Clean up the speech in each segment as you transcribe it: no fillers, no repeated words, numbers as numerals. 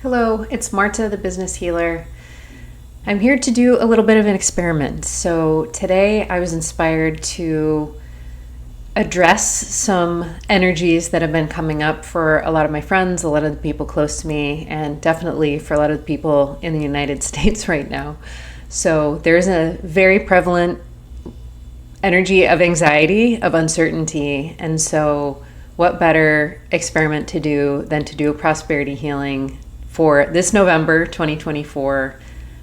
Hello, it's Marta, the business healer. I'm here to do a little bit of an experiment. So today I was inspired to address some energies that have been coming up for a lot of my friends, a lot of the people close to me, and definitely for a lot of the people in the United States right now. So there's a very prevalent energy of anxiety, of uncertainty, and so what better experiment to do than to do a prosperity healing for this November 2024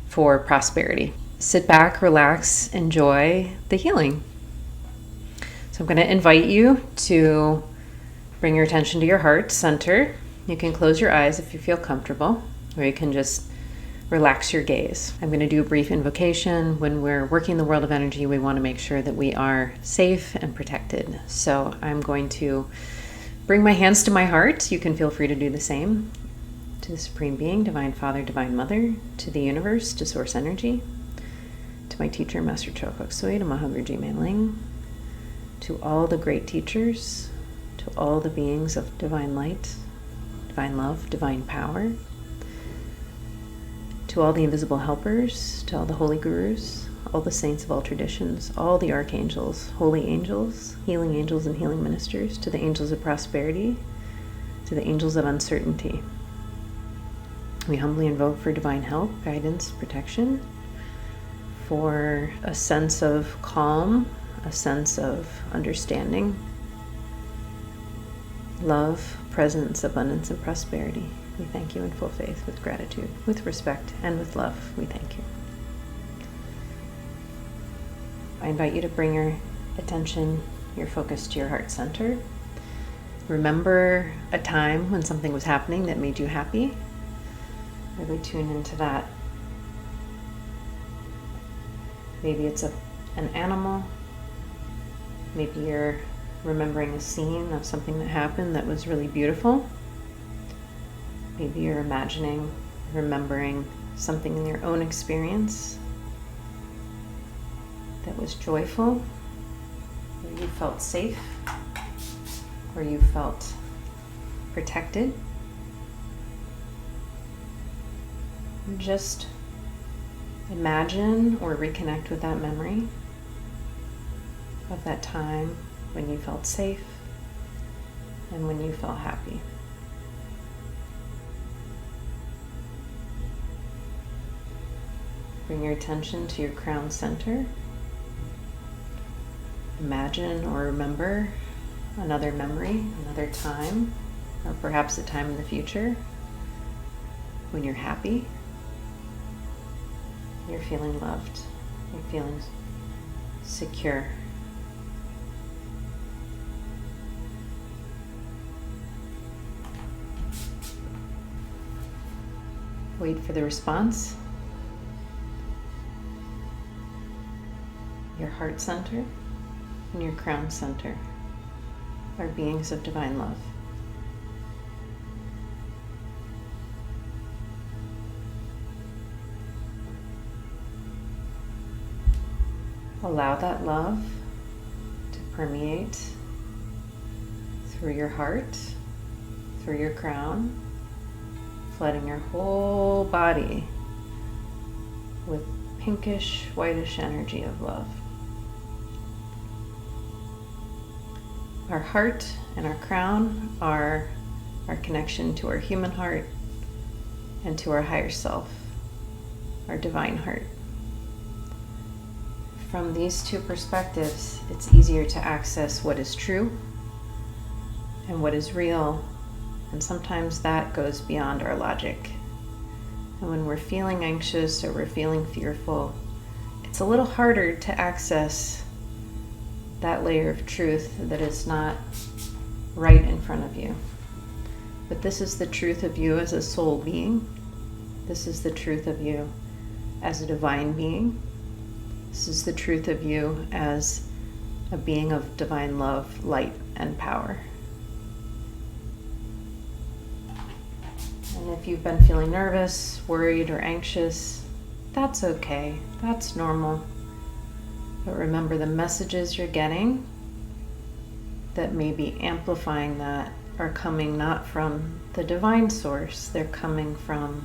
for prosperity. Sit back, relax, enjoy the healing. So I'm going to invite you to bring your attention to your heart center. You can close your eyes if you feel comfortable, or you can just relax your gaze. I'm going to do a brief invocation. When we're working the world of energy, we want to make sure that we are safe and protected. So I'm going to bring my hands to my heart. You can feel free to do the same. To the Supreme Being, Divine Father, Divine Mother, to the universe, to Source Energy, to my teacher, Master Chopak Sui, to Mahavir Manling, to all the great teachers, to all the beings of divine light, divine love, divine power, to all the invisible helpers, to all the holy gurus, all the saints of all traditions, all the archangels, holy angels, healing angels and healing ministers, to the angels of prosperity, to the angels of uncertainty. We humbly invoke for divine help, guidance, protection, for a sense of calm, a sense of understanding, love, presence, abundance, and prosperity. We thank you in full faith, with gratitude, with respect, and with love. We thank you. I invite you to bring your attention, your focus to your heart center. Remember a time when something was happening that made you happy. Really tune into that. Maybe it's an animal. Maybe you're remembering a scene of something that happened that was really beautiful. Maybe you're imagining, remembering something in your own experience that was joyful, where you felt safe, where you felt protected. Just imagine or reconnect with that memory of that time when you felt safe and when you felt happy. Bring your attention to your crown center. Imagine or remember another memory, another time, or perhaps a time in the future when you're happy. You're feeling loved. You're feeling secure. Wait for the response. Your heart center and your crown center are beings of divine love. Allow that love to permeate through your heart, through your crown, flooding your whole body with pinkish, whitish energy of love. Our heart and our crown are our connection to our human heart and to our higher self, our divine heart. From these two perspectives, it's easier to access what is true and what is real, and sometimes that goes beyond our logic. And when we're feeling anxious or we're feeling fearful, it's a little harder to access that layer of truth that is not right in front of you. But this is the truth of you as a soul being. This is the truth of you as a divine being. This is the truth of you as a being of divine love, light, and power. And if you've been feeling nervous, worried, or anxious, that's okay. That's normal. But remember, the messages you're getting that may be amplifying that are coming not from the divine source, they're coming from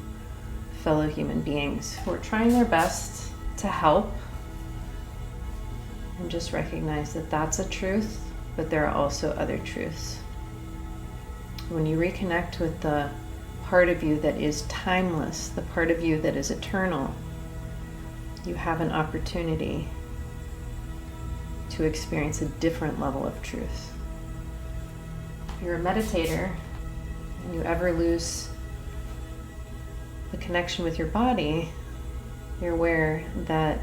fellow human beings who are trying their best to help. And just recognize that that's a truth, but there are also other truths. When you reconnect with the part of you that is timeless, the part of you that is eternal, you have an opportunity to experience a different level of truth. If you're a meditator and you ever lose the connection with your body, you're aware that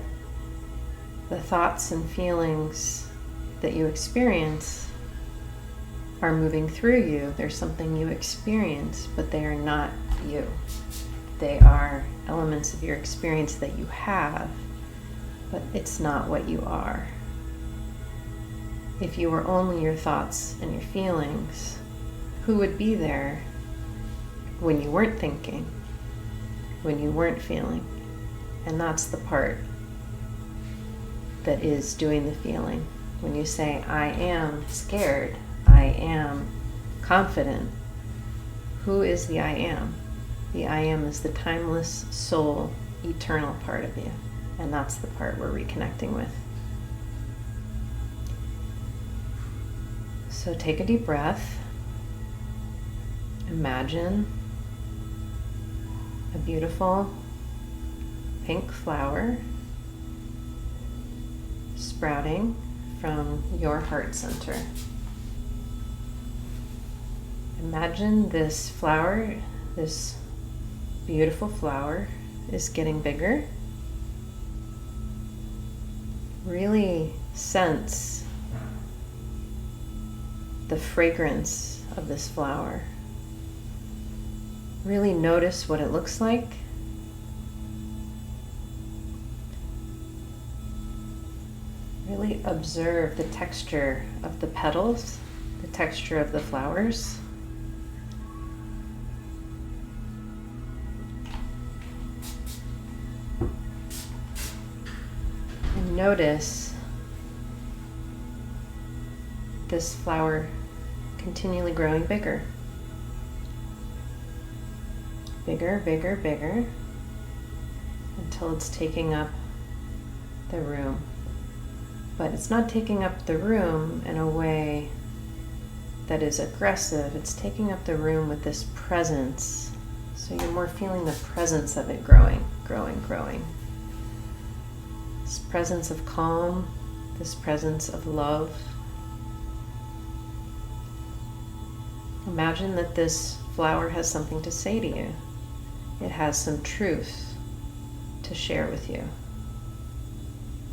the thoughts and feelings that you experience are moving through you. There's something you experience, but they are not you. They are elements of your experience that you have, but it's not what you are. If you were only your thoughts and your feelings, who would be there when you weren't thinking, when you weren't feeling? And that's the part that is doing the feeling. When you say, I am scared, I am confident, who is the I am? The I am is the timeless soul, eternal part of you. And that's the part we're reconnecting with. So take a deep breath. Imagine a beautiful pink flower sprouting from your heart center. Imagine this flower, this beautiful flower, is getting bigger. Really sense the fragrance of this flower. Really notice what it looks like. Really observe the texture of the petals, the texture of the flowers. And notice this flower continually growing bigger. Bigger, bigger, bigger, until it's taking up the room. But it's not taking up the room in a way that is aggressive. It's taking up the room with this presence. So you're more feeling the presence of it growing, growing, growing. This presence of calm, this presence of love. Imagine that this flower has something to say to you. It has some truth to share with you.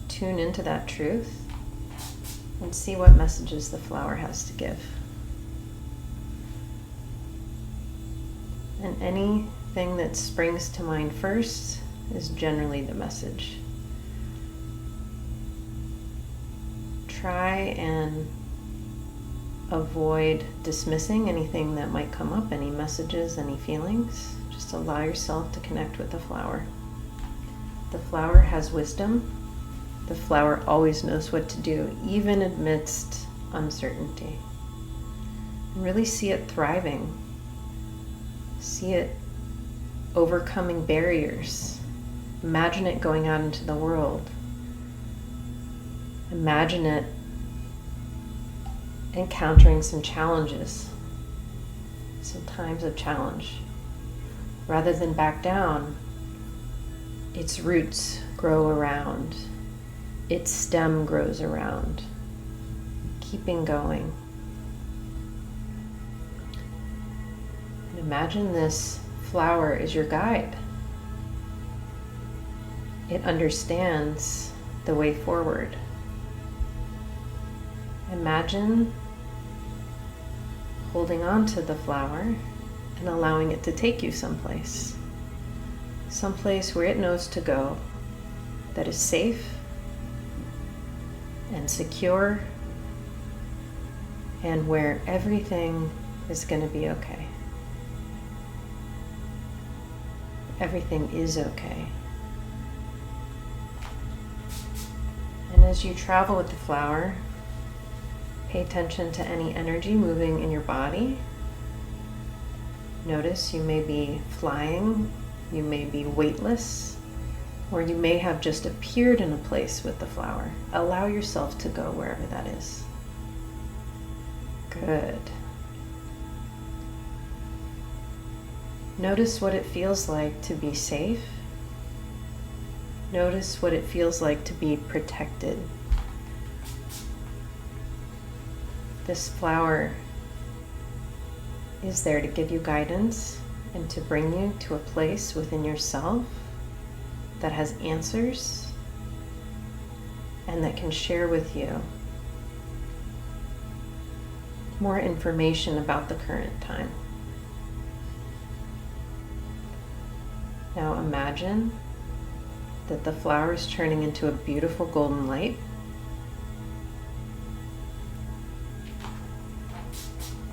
Tune into that truth and see what messages the flower has to give. And anything that springs to mind first is generally the message. Try and avoid dismissing anything that might come up, any messages, any feelings. Just allow yourself to connect with the flower. The flower has wisdom. The flower always knows what to do, even amidst uncertainty. And really see it thriving. See it overcoming barriers. Imagine it going out into the world. Imagine it encountering some challenges, some times of challenge. Rather than back down, its roots grow around, its stem grows around, keeping going. And imagine this flower is your guide. It understands the way forward. Imagine holding on to the flower and allowing it to take you someplace where it knows to go, that is safe and secure, and where everything is going to be okay. Everything is okay. And as you travel with the flower, pay attention to any energy moving in your body. Notice you may be flying, you may be weightless, or you may have just appeared in a place with the flower. Allow yourself to go wherever that is. Good. Notice what it feels like to be safe. Notice what it feels like to be protected. This flower is there to give you guidance and to bring you to a place within yourself that has answers and that can share with you more information about the current time. Now imagine that the flower is turning into a beautiful golden light.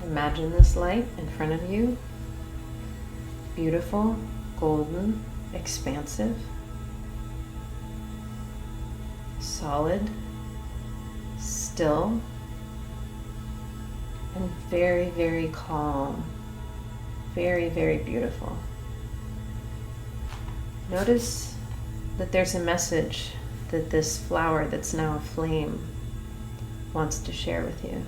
Imagine this light in front of you, beautiful, golden, expansive, solid, still, and very, very calm, very, very beautiful. Notice that there's a message that this flower that's now a flame wants to share with you.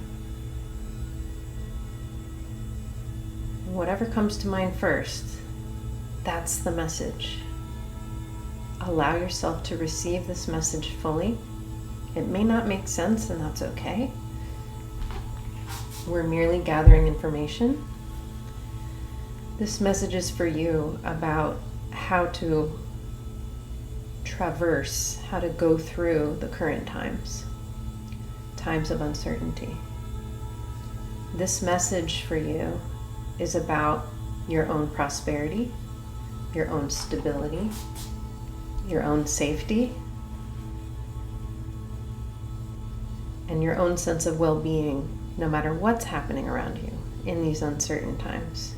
Whatever comes to mind first, that's the message. Allow yourself to receive this message fully. It may not make sense, and that's okay. We're merely gathering information. This message is for you about how to traverse, how to go through the current times of uncertainty. This message for you is about your own prosperity, your own stability, your own safety, and your own sense of well-being, no matter what's happening around you in these uncertain times.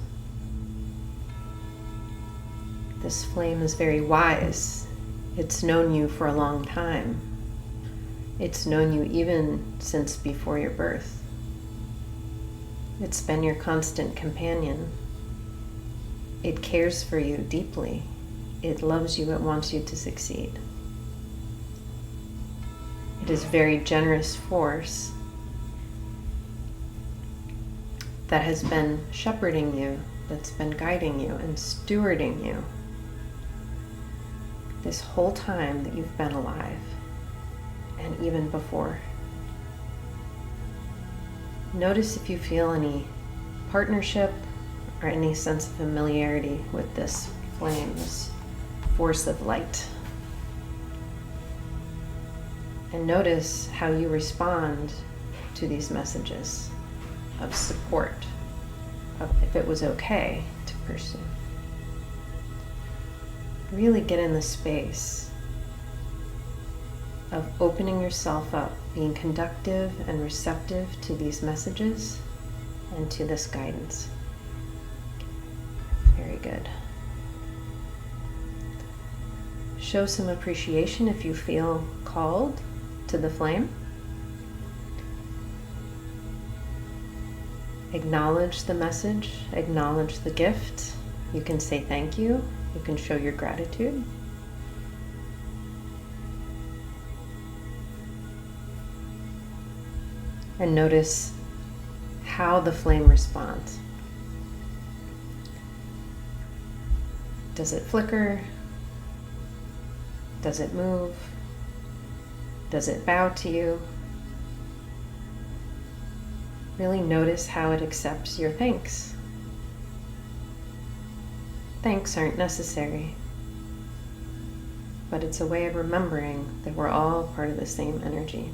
This flame is very wise. It's known you for a long time. It's known you even since before your birth. It's been your constant companion. It cares for you deeply. It loves you. It wants you to succeed. It is a very generous force that has been shepherding you, that's been guiding you and stewarding you this whole time that you've been alive, and even before. Notice if you feel any partnership or any sense of familiarity with this flame, this force of light. And notice how you respond to these messages of support, of if it was okay to pursue. Really get in the space of opening yourself up, being conductive and receptive to these messages and to this guidance. Very good. Show some appreciation if you feel called to the flame. Acknowledge the message, acknowledge the gift. You can say thank you, you can show your gratitude. And notice how the flame responds. Does it flicker? Does it move? Does it bow to you? Really notice how it accepts your thanks. Thanks aren't necessary, but it's a way of remembering that we're all part of the same energy.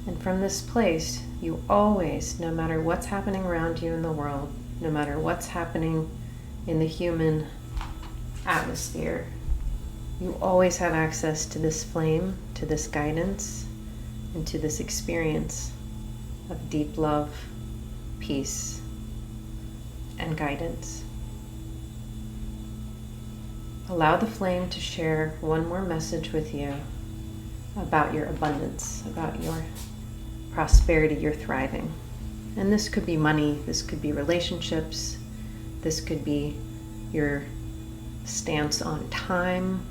And from this place, you always, no matter what's happening around you in the world, no matter what's happening in the human atmosphere, you always have access to this flame, to this guidance, and to this experience of deep love, peace, and guidance. Allow the flame to share one more message with you about your abundance, about your prosperity, your thriving. And this could be money, this could be relationships, This could be your stance on time,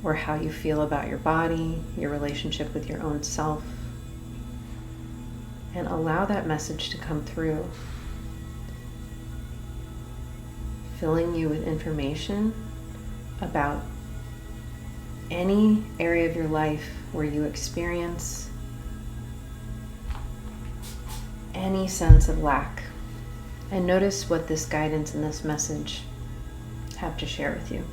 or how you feel about your body, your relationship with your own self. And allow that message to come through, filling you with information about any area of your life where you experience any sense of lack. And notice what this guidance and this message have to share with you.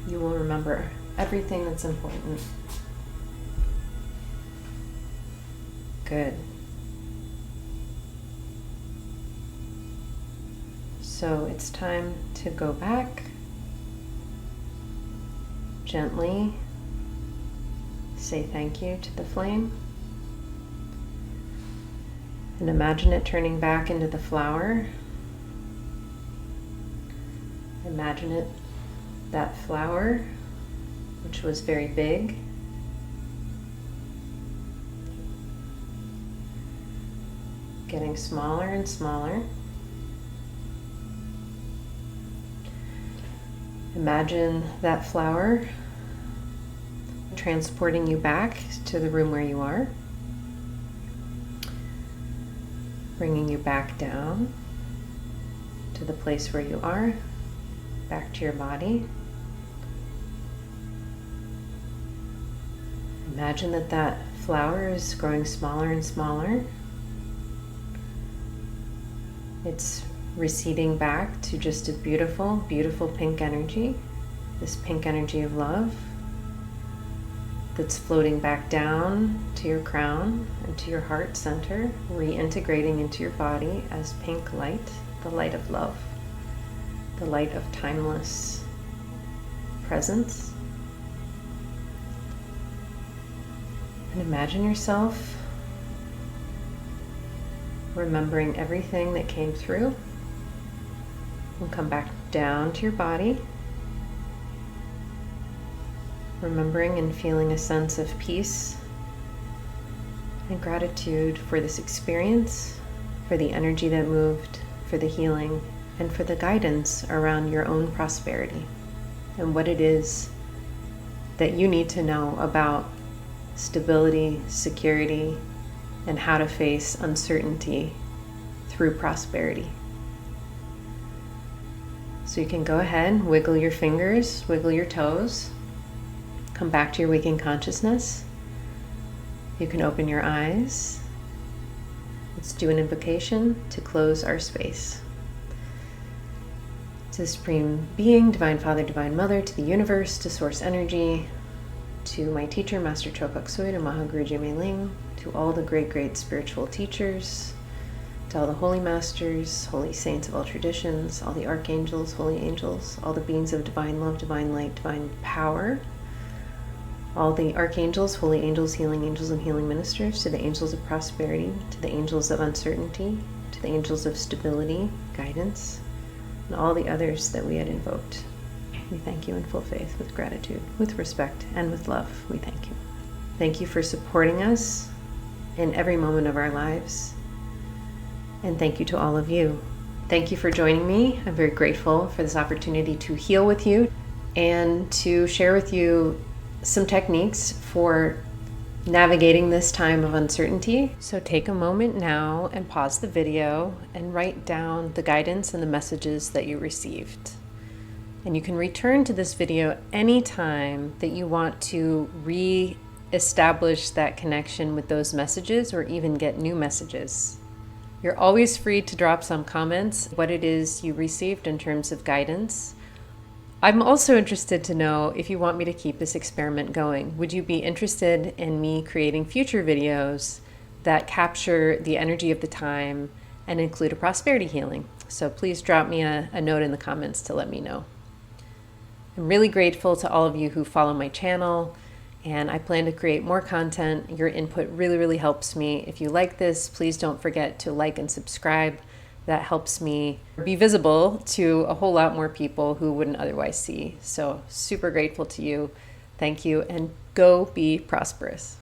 You will remember everything that's important. Good. So it's time to go back, gently say thank you to the flame, and imagine it turning back into the flower. Imagine it, that flower, which was very big, getting smaller and smaller. Imagine that flower transporting you back to the room where you are, bringing you back down to the place where you are, back to your body. Imagine that that flower is growing smaller and smaller. It's receding back to just a beautiful, beautiful pink energy, this pink energy of love that's floating back down to your crown and to your heart center, reintegrating into your body as pink light, the light of love, the light of timeless presence. And imagine yourself remembering everything that came through. And come back down to your body, remembering and feeling a sense of peace and gratitude for this experience, for the energy that moved, for the healing, and for the guidance around your own prosperity and what it is that you need to know about stability, security, and how to face uncertainty through prosperity. So you can go ahead, wiggle your fingers, wiggle your toes, come back to your waking consciousness. You can open your eyes. Let's do an invocation to close our space. To the Supreme Being, Divine Father, Divine Mother, to the universe, to Source Energy, to my teacher, Master Chopak Sui, to Mahaguru Mei Ling, to all the great, great spiritual teachers, to all the holy masters, holy saints of all traditions, all the archangels, holy angels, all the beings of divine love, divine light, divine power, all the archangels, holy angels, healing angels, and healing ministers, to the angels of prosperity, to the angels of uncertainty, to the angels of stability, guidance, and all the others that we had invoked. We thank you in full faith, with gratitude, with respect, and with love. We thank you. Thank you for supporting us in every moment of our lives. And thank you to all of you. Thank you for joining me. I'm very grateful for this opportunity to heal with you and to share with you some techniques for navigating this time of uncertainty. So take a moment now and pause the video and write down the guidance and the messages that you received. And you can return to this video anytime that you want to re-establish that connection with those messages or even get new messages. You're always free to drop some comments, what it is you received in terms of guidance. I'm also interested to know if you want me to keep this experiment going. Would you be interested in me creating future videos that capture the energy of the time and include a prosperity healing? So please drop me a note in the comments to let me know. I'm really grateful to all of you who follow my channel, and I plan to create more content. Your input really, really helps me. If you like this, please don't forget to like and subscribe. That helps me be visible to a whole lot more people who wouldn't otherwise see. So super grateful to you. Thank you, and go be prosperous.